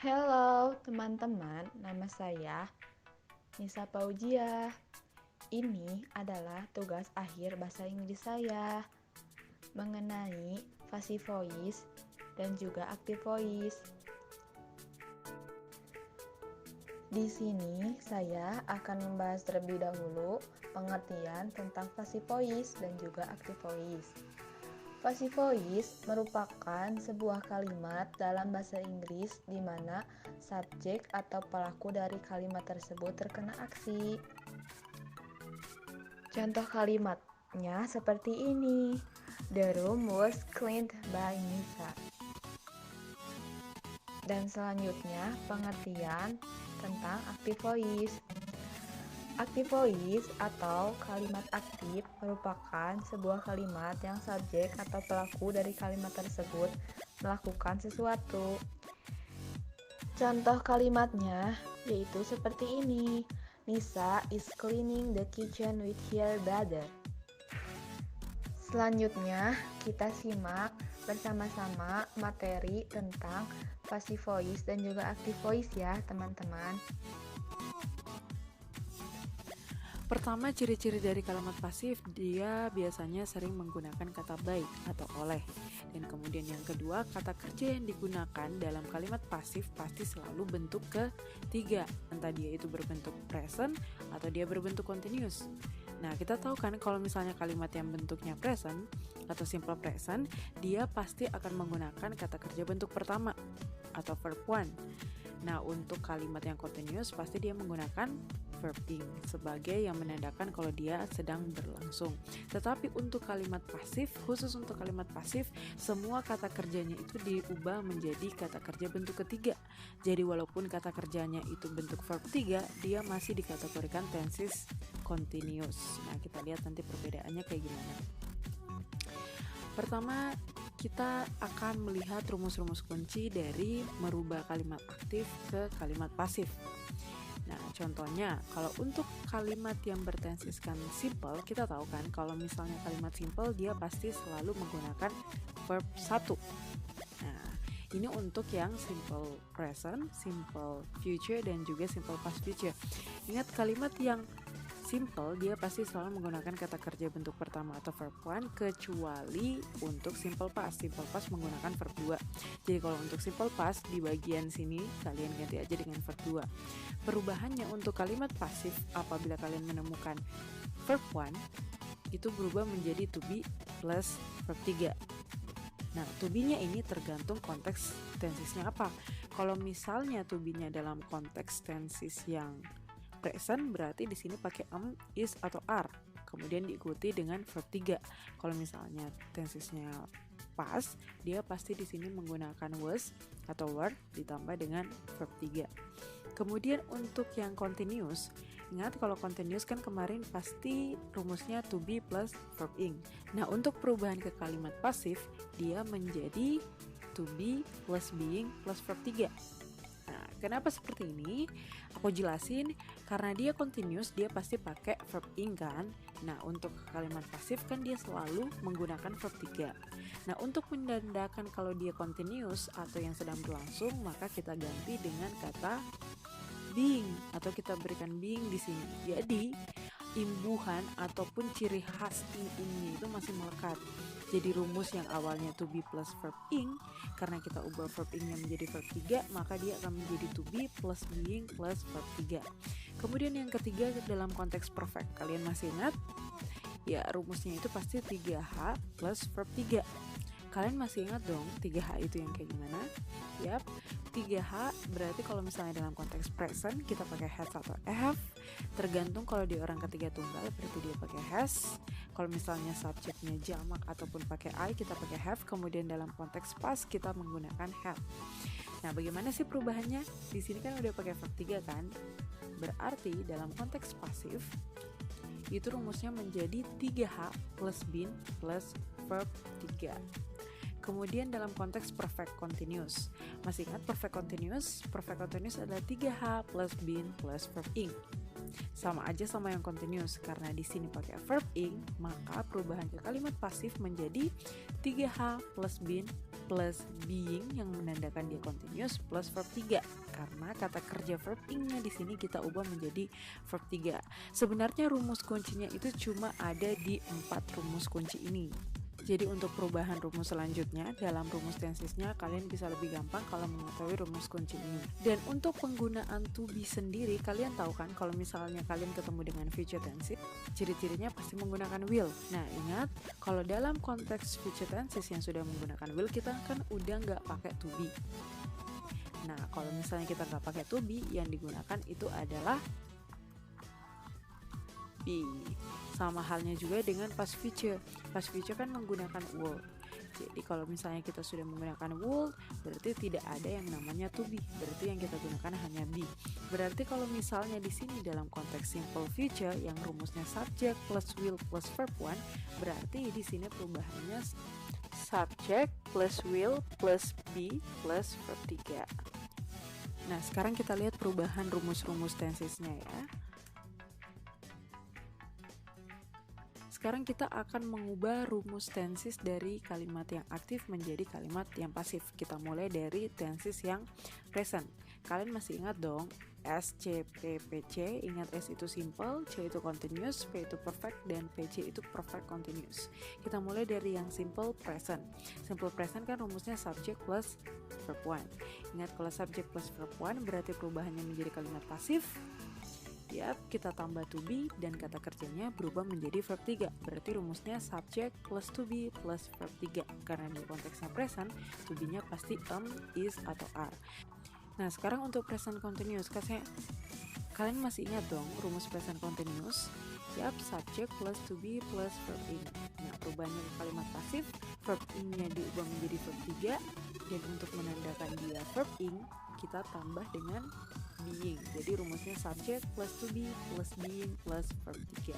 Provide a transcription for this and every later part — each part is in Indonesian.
Halo teman-teman, nama saya Nisa Paujiah. Ini adalah tugas akhir bahasa Inggris saya mengenai passive voice dan juga active voice. Di sini saya akan membahas terlebih dahulu pengertian tentang passive voice dan juga active voice. Passive voice merupakan sebuah kalimat dalam bahasa Inggris di mana subjek atau pelaku dari kalimat tersebut terkena aksi. Contoh kalimatnya seperti ini. The room was cleaned by Nisa. Dan selanjutnya pengertian tentang active voice. Active voice atau kalimat aktif merupakan sebuah kalimat yang subjek atau pelaku dari kalimat tersebut melakukan sesuatu. Contoh kalimatnya yaitu seperti ini. Nisa is cleaning the kitchen with her brother. Selanjutnya kita simak bersama-sama materi tentang passive voice dan juga active voice ya teman-teman. Pertama, ciri-ciri dari kalimat pasif, dia biasanya sering menggunakan kata by atau oleh. Dan kemudian yang kedua, kata kerja yang digunakan dalam kalimat pasif pasti selalu bentuk ketiga. Entah dia itu berbentuk present atau dia berbentuk continuous. Nah, kita tahu kan kalau misalnya kalimat yang bentuknya present atau simple present, dia pasti akan menggunakan kata kerja bentuk pertama atau verb one. Nah, untuk kalimat yang continuous pasti dia menggunakan verb ing sebagai yang menandakan kalau dia sedang berlangsung. Tetapi untuk kalimat pasif, khusus untuk kalimat pasif, semua kata kerjanya itu diubah menjadi kata kerja bentuk ketiga. Jadi walaupun kata kerjanya itu bentuk verb 3, dia masih dikategorikan tenses continuous. Nah, kita lihat nanti perbedaannya kayak gimana. Pertama, kita akan melihat rumus-rumus kunci dari merubah kalimat aktif ke kalimat pasif. Nah, contohnya, kalau untuk kalimat yang bertensiskan simple, kita tahu kan kalau misalnya kalimat simple, dia pasti selalu menggunakan verb 1. Nah, ini untuk yang simple present, simple future, dan juga simple past future. Ingat, kalimat yang simple, dia pasti selalu menggunakan kata kerja bentuk pertama atau verb one, kecuali untuk simple past. Simple past menggunakan verb 2. Jadi kalau untuk simple past, di bagian sini kalian ganti aja dengan verb 2. Perubahannya untuk kalimat pasif, apabila kalian menemukan verb one, itu berubah menjadi to be plus verb 3. Nah, to be-nya ini tergantung konteks tensisnya apa. Kalau misalnya to be-nya dalam konteks tensis yang present, berarti di sini pakai is atau are, kemudian diikuti dengan verb 3. Kalau misalnya tensisnya past, dia pasti di sini menggunakan was atau were ditambah dengan verb 3. Kemudian untuk yang continuous, ingat kalau continuous kan kemarin pasti rumusnya to be plus verb ing. Nah, untuk perubahan ke kalimat pasif, dia menjadi to be plus being plus verb 3. Nah, kenapa seperti ini? Aku jelasin, karena dia continuous, dia pasti pakai verb ing kan. Nah, untuk kalimat pasif kan dia selalu menggunakan verb 3. Nah, untuk menandakan kalau dia continuous atau yang sedang berlangsung, maka kita ganti dengan kata being atau kita berikan being di sini. Jadi, imbuhan ataupun ciri khas ing-ingnya itu masih melekat. Jadi rumus yang awalnya to be plus verb ing, karena kita ubah verb ingnya menjadi verb 3, maka dia akan menjadi to be plus being plus verb 3. Kemudian yang ketiga dalam konteks perfect, kalian masih ingat? Ya, rumusnya itu pasti 3H plus verb 3. Kalian masih ingat dong 3H itu yang kayak gimana? Yap, 3H berarti kalau misalnya dalam konteks present kita pakai has atau have. Tergantung kalau di orang ketiga tunggal berarti dia pakai has. Kalau misalnya subjeknya jamak ataupun pakai I, kita pakai have. Kemudian dalam konteks past kita menggunakan have. Nah, bagaimana sih perubahannya? Di sini kan udah pakai verb 3 kan? Berarti dalam konteks pasif itu rumusnya menjadi 3H plus been plus verb 3. Kemudian dalam konteks perfect continuous, masih ingat perfect continuous? Perfect continuous adalah 3H plus been plus verb ing. Sama aja sama yang continuous, karena di sini pakai verb ing, maka perubahan ke kalimat pasif menjadi 3H plus been plus being yang menandakan dia continuous plus verb 3. Karena kata kerja verb ing-nya di sini kita ubah menjadi verb 3. Sebenarnya rumus kuncinya itu cuma ada di 4 rumus kunci ini. Jadi untuk perubahan rumus selanjutnya dalam rumus tensisnya kalian bisa lebih gampang kalau mengetahui rumus kunci ini. Dan untuk penggunaan to be sendiri, kalian tahu kan kalau misalnya kalian ketemu dengan future tenses, ciri-cirinya pasti menggunakan will. Nah ingat, kalau dalam konteks future tenses yang sudah menggunakan will, kita kan udah nggak pakai to be. Nah kalau misalnya kita nggak pakai to be, yang digunakan itu adalah be. Sama halnya juga dengan past future. Past future kan menggunakan would. Jadi kalau misalnya kita sudah menggunakan would, berarti tidak ada yang namanya to be. Berarti yang kita gunakan hanya be. Berarti kalau misalnya di sini dalam konteks simple future yang rumusnya subject plus will plus verb 1, berarti di sini perubahannya subject plus will plus be plus verb 3. Nah, sekarang kita lihat perubahan rumus-rumus tensesnya ya. Sekarang kita akan mengubah rumus tenses dari kalimat yang aktif menjadi kalimat yang pasif. Kita mulai dari tenses yang present. Kalian masih ingat dong, S, C, P, PC. Ingat S itu simple, C itu continuous, P itu perfect, dan PC itu perfect continuous. Kita mulai dari yang simple present. Simple present kan rumusnya subject plus verb 1. Ingat kalau subject plus verb 1 berarti perubahannya menjadi kalimat pasif. Yap, kita tambah to be dan kata kerjanya berubah menjadi verb 3. Berarti rumusnya subject plus to be plus verb 3. Karena di konteksnya present, to be-nya pasti is atau are. Nah, sekarang untuk present continuous, kalian masih ingat dong rumus present continuous? Yap, subject plus to be plus verb ing. Nah, perubahannya ke kalimat pasif, verb ing-nya diubah menjadi verb 3. Dan untuk menandakan dia verb ing, kita tambah dengan being. Jadi rumusnya subject plus to be plus being plus verb 3.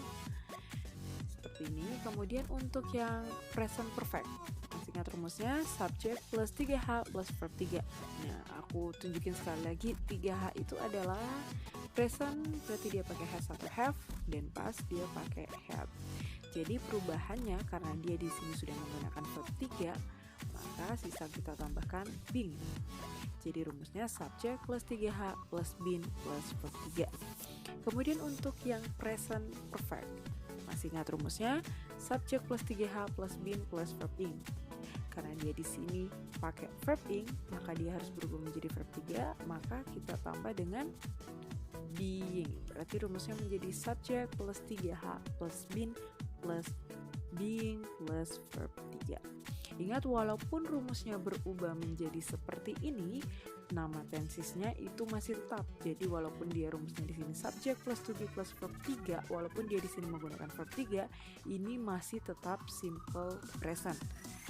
Seperti ini. Kemudian untuk yang present perfect, masih ingat rumusnya subject plus 3H plus verb 3. Nah, aku tunjukin sekali lagi, 3H itu adalah present, berarti dia pakai has atau have, dan past dia pakai have. Jadi perubahannya karena dia di sini sudah menggunakan verb 3, maka sisa kita tambahkan being. Jadi rumusnya subject plus 3H plus being plus verb 3. Kemudian untuk yang present perfect, masih ingat rumusnya subject plus 3H plus being plus verb ing. Karena dia di sini pakai verb ing, maka dia harus berubah menjadi verb 3, maka kita tambah dengan being. Berarti rumusnya menjadi subject plus 3H plus being plus being plus verb 3. Ingat, walaupun rumusnya berubah menjadi seperti ini, nama tensesnya itu masih tetap. Jadi walaupun dia rumusnya di sini subject plus to be plus verb 3, walaupun dia di sini menggunakan verb 3, ini masih tetap simple present.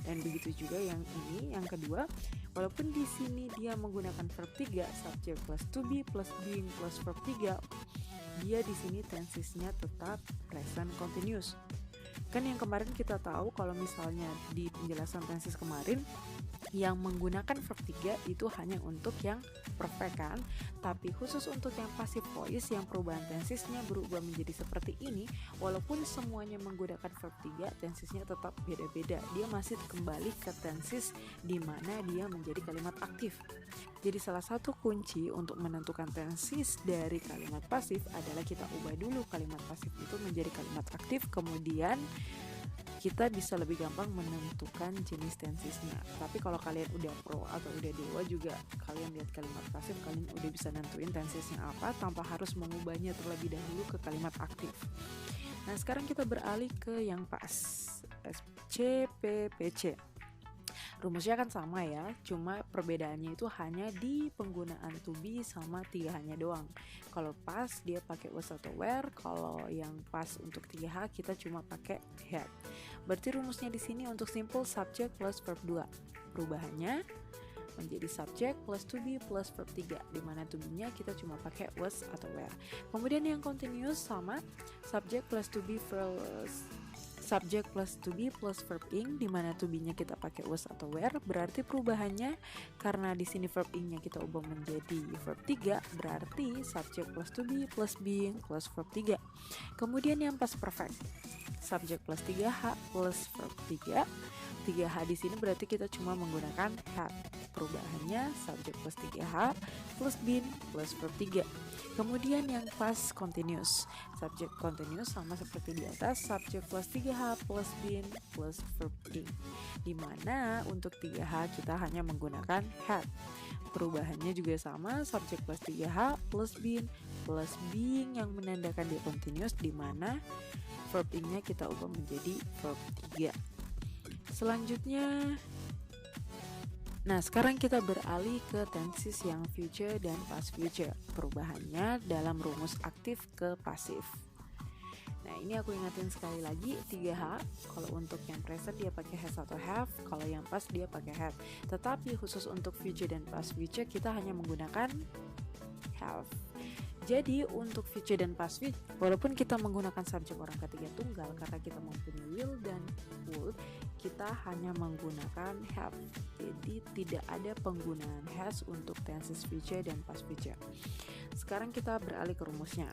Dan begitu juga yang ini, yang kedua, walaupun di sini dia menggunakan verb 3, subject plus to be plus being plus verb 3, dia di sini tensesnya tetap present continuous. Kan yang kemarin kita tahu kalau misalnya di penjelasan tenses kemarin yang menggunakan verb 3 itu hanya untuk yang perfect kan, tapi khusus untuk yang passive voice yang perubahan tensesnya berubah menjadi seperti ini, walaupun semuanya menggunakan verb 3, tensesnya tetap beda-beda. Dia masih kembali ke tenses di mana dia menjadi kalimat aktif. Jadi salah satu kunci untuk menentukan tenses dari kalimat pasif adalah kita ubah dulu kalimat pasif itu menjadi kalimat aktif, kemudian kita bisa lebih gampang menentukan jenis tensesnya. Tapi kalau kalian udah pro atau udah dewa juga, kalian lihat kalimat pasif, kalian udah bisa nentuin tensesnya apa tanpa harus mengubahnya terlebih dahulu ke kalimat aktif. Nah, sekarang kita beralih ke yang pas. SCPPC. Rumusnya kan sama ya, cuma perbedaannya itu hanya di penggunaan to be sama 3H-nya doang. Kalau pas dia pakai was atau were, kalau yang pas untuk 3H kita cuma pakai had. Berarti rumusnya di sini untuk simple subject plus verb 2. Perubahannya menjadi subject plus to be plus verb 3, di mana to be-nya kita cuma pakai was atau were. Kemudian yang continuous sama subject plus to be plus subject plus to be plus verb ing, di mana to be-nya kita pakai was atau were. Berarti perubahannya karena di sini verb ing-nya kita ubah menjadi verb 3, berarti subject plus to be plus being plus verb 3. Kemudian yang past perfect, subject plus 3H plus verb 3, 3H di sini berarti kita cuma menggunakan have. Perubahannya subject plus 3H plus been plus verb 3. Kemudian yang past continuous, subject continuous sama seperti di atas, subject plus 3H plus been plus verb ing. Dimana untuk 3H kita hanya menggunakan have. Perubahannya juga sama, subject plus 3H plus been plus being yang menandakan dia continuous, dimana verb ing-nya kita ubah menjadi verb 3. Selanjutnya, nah sekarang kita beralih ke tenses yang future dan past future. Perubahannya dalam rumus aktif ke pasif. Nah ini aku ingatin sekali lagi, 3H kalau untuk yang present dia pakai has atau have, kalau yang past dia pakai have. Tetapi khusus untuk future dan past future kita hanya menggunakan have. Jadi untuk future dan past future, walaupun kita menggunakan subjek orang ketiga tunggal karena kita mempunyai will dan would, kita hanya menggunakan have. Jadi tidak ada penggunaan has untuk tenses future dan past future. Sekarang kita beralih ke rumusnya.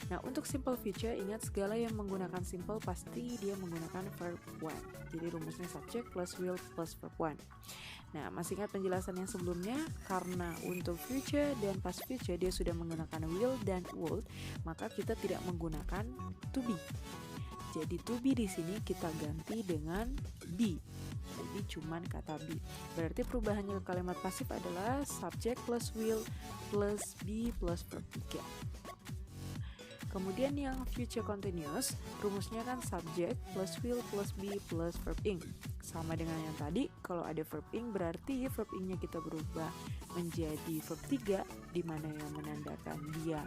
Nah untuk simple future, ingat segala yang menggunakan simple pasti dia menggunakan verb one. Jadi rumusnya subject plus will plus verb one. Nah, masih ingat penjelasan yang sebelumnya? Karena untuk future dan past future dia sudah menggunakan will dan would, maka kita tidak menggunakan to be. Jadi to be di sini kita ganti dengan be. Jadi cuman kata be. Berarti perubahannya ke kalimat pasif adalah subject plus will plus be plus verb 3. Kemudian yang future continuous, rumusnya kan subject plus will plus be plus verb ing. Sama dengan yang tadi, kalau ada verb ing berarti verb ing-nya kita berubah menjadi verb 3, di mana yang menandakan dia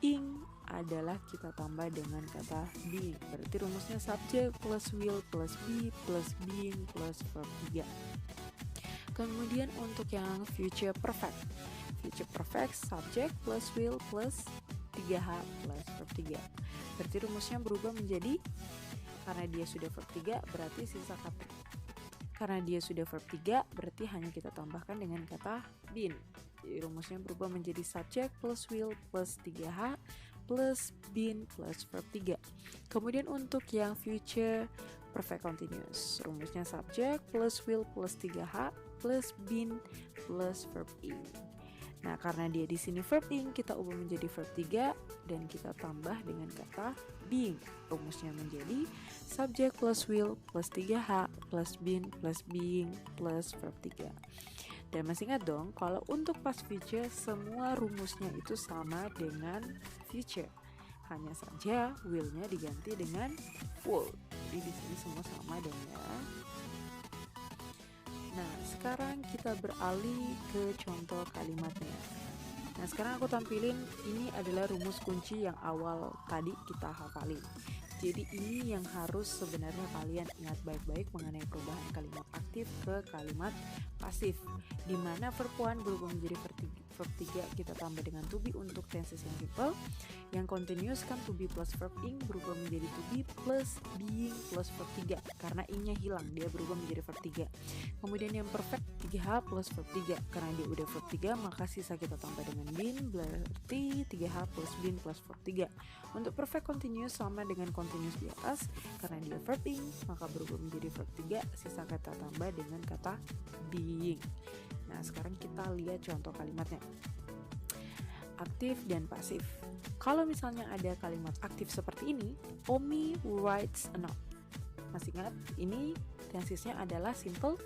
ing adalah kita tambah dengan kata be. Berarti rumusnya subject plus will plus be plus being plus verb 3. Kemudian untuk yang future perfect, subject plus will plus 3H plus verb 3. Berarti rumusnya berubah menjadi, karena dia sudah verb 3 berarti sisa kata, karena dia sudah verb 3 berarti hanya kita tambahkan dengan kata been. Jadi rumusnya berubah menjadi subject plus will plus 3H plus been plus verb 3. Kemudian untuk yang future perfect continuous, rumusnya subject plus will plus 3H plus been plus verb ing. Nah, karena dia di sini verb ing, kita ubah menjadi verb 3 dan kita tambah dengan kata being. Rumusnya menjadi subject plus will plus 3H plus been plus being plus verb 3. Dan masih ingat dong, kalau untuk past future semua rumusnya itu sama dengan future. Hanya saja will-nya diganti dengan would. Jadi di sini semua sama dong ya. Nah, sekarang kita beralih ke contoh kalimatnya. Nah, sekarang aku tampilin ini adalah rumus kunci yang awal tadi kita hafalin. Jadi ini yang harus sebenarnya kalian ingat baik-baik mengenai perubahan kalimat aktif ke kalimat pasif, di mana verb one berubah menjadi verb 3 kita tambah dengan to be untuk tenses yang simple. Yang continuous kan to be plus verb ing berubah menjadi to be plus being plus verb 3 karena ing-nya hilang, dia berubah menjadi verb 3. Kemudian yang perfect 3H plus verb 3 karena dia udah verb 3 maka sisa kita tambah dengan been, berarti 3H plus been plus verb 3. Untuk perfect continuous sama dengan continuous di atas, karena dia verb ing maka berubah menjadi verb 3, sisa kata tambah dengan kata being. Nah, sekarang kita lihat contoh kalimatnya. Aktif dan pasif. Kalau misalnya ada kalimat aktif seperti ini, Omi writes a note. Masih ingat? Ini tensesnya adalah simple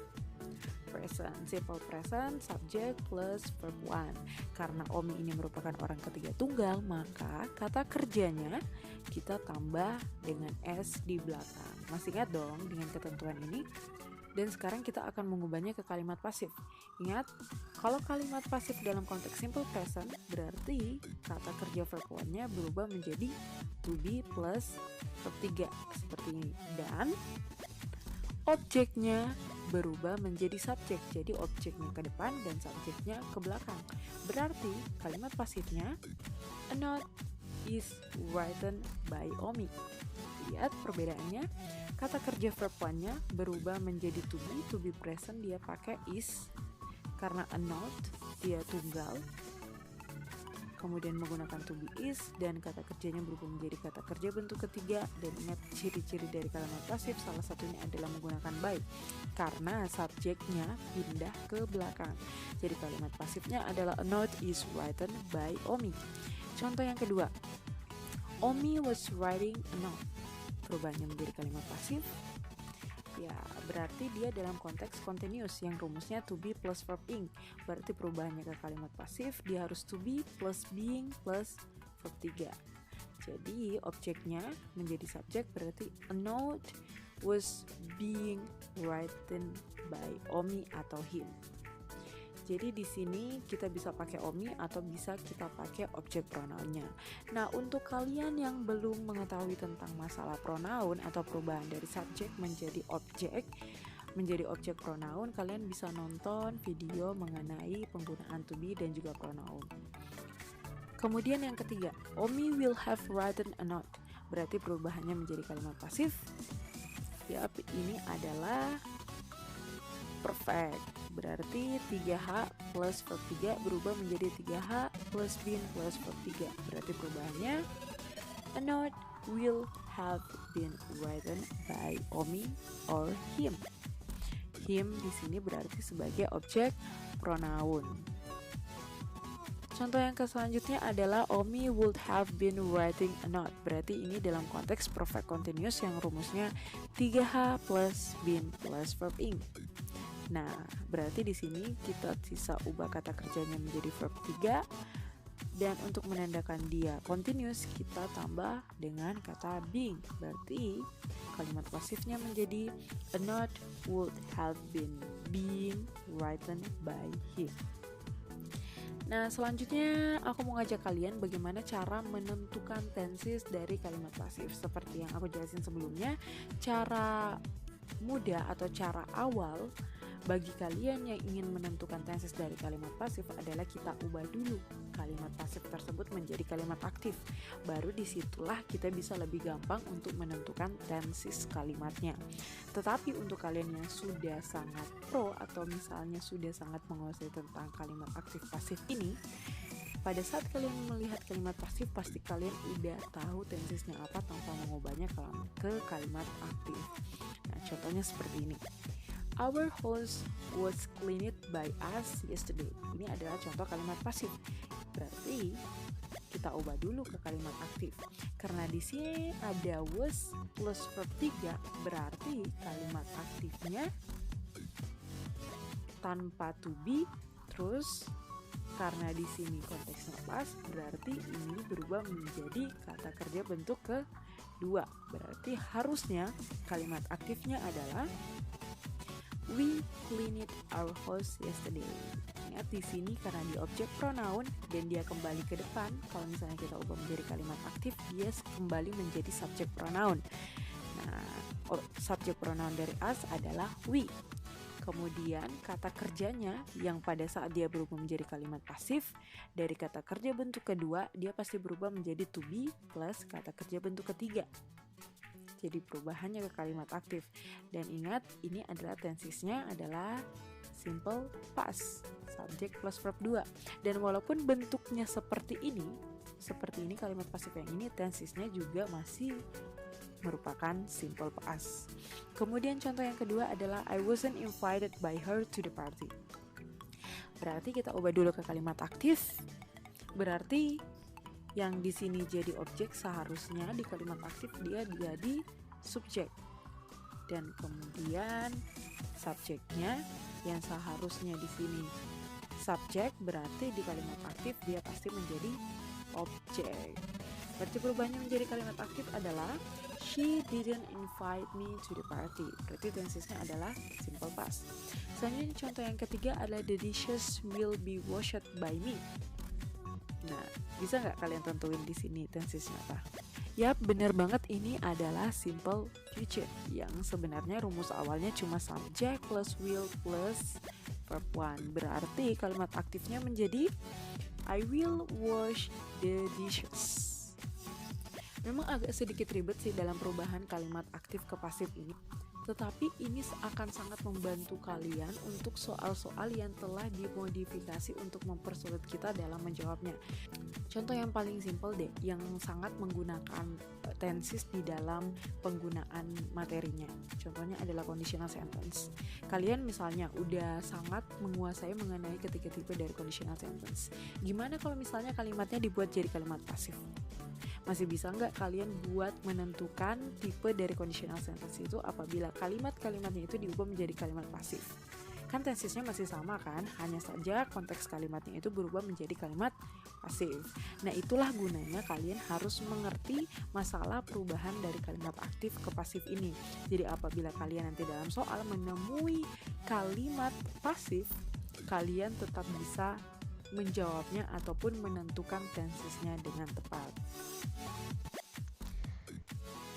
present. Simple present, subject plus verb one. Karena Omi ini merupakan orang ketiga tunggal, maka kata kerjanya kita tambah dengan S di belakang. Masih ingat dong dengan ketentuan ini? Dan sekarang kita akan mengubahnya ke kalimat pasif. Ingat, kalau kalimat pasif dalam konteks simple present, berarti kata kerja verb one-nya berubah menjadi to be plus verb 3 seperti ini. Dan objeknya berubah menjadi subjek. Jadi objeknya ke depan dan subjeknya ke belakang. Berarti kalimat pasifnya, a note is written by Omi. Lihat perbedaannya. Kata kerja verb one-nya berubah menjadi to be present, dia pakai is. Karena a note dia tunggal. kemudian menggunakan to be is, dan kata kerjanya berubah menjadi kata kerja bentuk ketiga. Dan ingat, ciri-ciri dari kalimat pasif salah satunya adalah menggunakan by, karena subjeknya pindah ke belakang. Jadi kalimat pasifnya adalah a note is written by Omi. Contoh yang kedua, Omi was writing a note. Perubahannya menjadi kalimat pasif, ya berarti dia dalam konteks continuous yang rumusnya to be plus verb ing. Berarti perubahannya ke kalimat pasif dia harus to be plus being plus verb 3. Jadi objeknya menjadi subjek, berarti a note was being written by Omi atau him. Jadi di sini kita bisa pakai Omi atau bisa kita pakai objek pronounnya. Nah, untuk kalian yang belum mengetahui tentang masalah pronoun atau perubahan dari subjek menjadi objek pronoun, kalian bisa nonton video mengenai penggunaan to be dan juga pronoun. Kemudian yang ketiga, Omi will have written a note. Berarti perubahannya menjadi kalimat pasif. Yap, ini adalah perfect. Berarti 3H plus verb 3 berubah menjadi 3H plus been plus verb 3. Berarti perubahannya a note will have been written by Omi or him. Him di sini berarti sebagai objek pronoun. Contoh yang selanjutnya adalah Omi would have been writing a note. Berarti ini dalam konteks perfect continuous yang rumusnya 3H plus been plus verb ing. Nah, berarti di sini kita bisa ubah kata kerjanya menjadi verb 3, dan untuk menandakan dia continuous kita tambah dengan kata being. Berarti kalimat pasifnya menjadi a note would have been being written by him. Nah, selanjutnya aku mau ngajak kalian bagaimana cara menentukan tenses dari kalimat pasif. Seperti yang aku jelasin sebelumnya, cara mudah atau cara awal bagi kalian yang ingin menentukan tenses dari kalimat pasif adalah kita ubah dulu kalimat pasif tersebut menjadi kalimat aktif. Baru disitulah kita bisa lebih gampang untuk menentukan tenses kalimatnya. Tetapi untuk kalian yang sudah sangat pro atau misalnya sudah sangat menguasai tentang kalimat aktif pasif ini, pada saat kalian melihat kalimat pasif pasti kalian udah tahu tensesnya apa tanpa mengubahnya ke kalimat aktif. Nah, contohnya seperti ini. Our house was cleaned by us yesterday. Ini adalah contoh kalimat pasif. Berarti kita ubah dulu ke kalimat aktif. Karena di sini ada was plus verb 3, berarti kalimat aktifnya tanpa to be, terus karena di sini konteksnya pas, berarti ini berubah menjadi kata kerja bentuk kedua. Berarti harusnya kalimat aktifnya adalah we cleaned our house yesterday. Ingat di sini karena di objek pronoun dan dia kembali ke depan, kalau misalnya kita ubah menjadi kalimat aktif, dia kembali menjadi subjek pronoun. Nah, subjek pronoun dari us adalah we. Kemudian kata kerjanya yang pada saat dia berubah menjadi kalimat pasif, dari kata kerja bentuk kedua dia pasti berubah menjadi to be plus kata kerja bentuk ketiga. Jadi perubahannya ke kalimat aktif. Dan ingat, ini adalah tensesnya adalah simple past, subjek plus verb 2. Dan walaupun bentuknya seperti ini kalimat pasif yang ini, tensesnya juga masih merupakan simple past. Kemudian contoh yang kedua adalah I wasn't invited by her to the party. Berarti kita ubah dulu ke kalimat aktif. Berarti yang di sini jadi objek seharusnya di kalimat aktif dia jadi subjek. Dan kemudian subjeknya yang seharusnya di sini subjek, berarti di kalimat aktif dia pasti menjadi objek. Berarti perubahannya menjadi kalimat aktif adalah she didn't invite me to the party. Berarti tensesnya adalah simple past. Selanjutnya contoh yang ketiga adalah the dishes will be washed by me. Nah, bisa nggak kalian tentuin di sini tensesnya apa? Yap, benar banget, ini adalah simple future yang sebenarnya rumus awalnya cuma subject plus will plus verb 1. Berarti kalimat aktifnya menjadi I will wash the dishes. Memang agak sedikit ribet sih dalam perubahan kalimat aktif ke pasif ini. Tetapi ini akan sangat membantu kalian untuk soal-soal yang telah dimodifikasi untuk mempersulit kita dalam menjawabnya. Contoh yang paling simpel deh, yang sangat menggunakan tenses di dalam penggunaan materinya. Contohnya adalah conditional sentence. Kalian misalnya udah sangat menguasai mengenai ketiga tipe dari conditional sentence. Gimana kalau misalnya kalimatnya dibuat jadi kalimat pasif? Masih bisa nggak kalian buat menentukan tipe dari conditional sentence itu apabila kalimat-kalimatnya itu diubah menjadi kalimat pasif? Kan tensesnya masih sama kan, hanya saja konteks kalimatnya itu berubah menjadi kalimat pasif. Nah, itulah gunanya kalian harus mengerti masalah perubahan dari kalimat aktif ke pasif ini. Jadi apabila kalian nanti dalam soal menemui kalimat pasif, kalian tetap bisa menjawabnya ataupun menentukan tensesnya dengan tepat.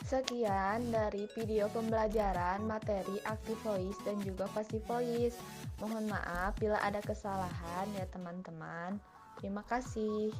Sekian dari video pembelajaran materi active voice dan juga passive voice. Mohon maaf bila ada kesalahan ya teman-teman. Terima kasih.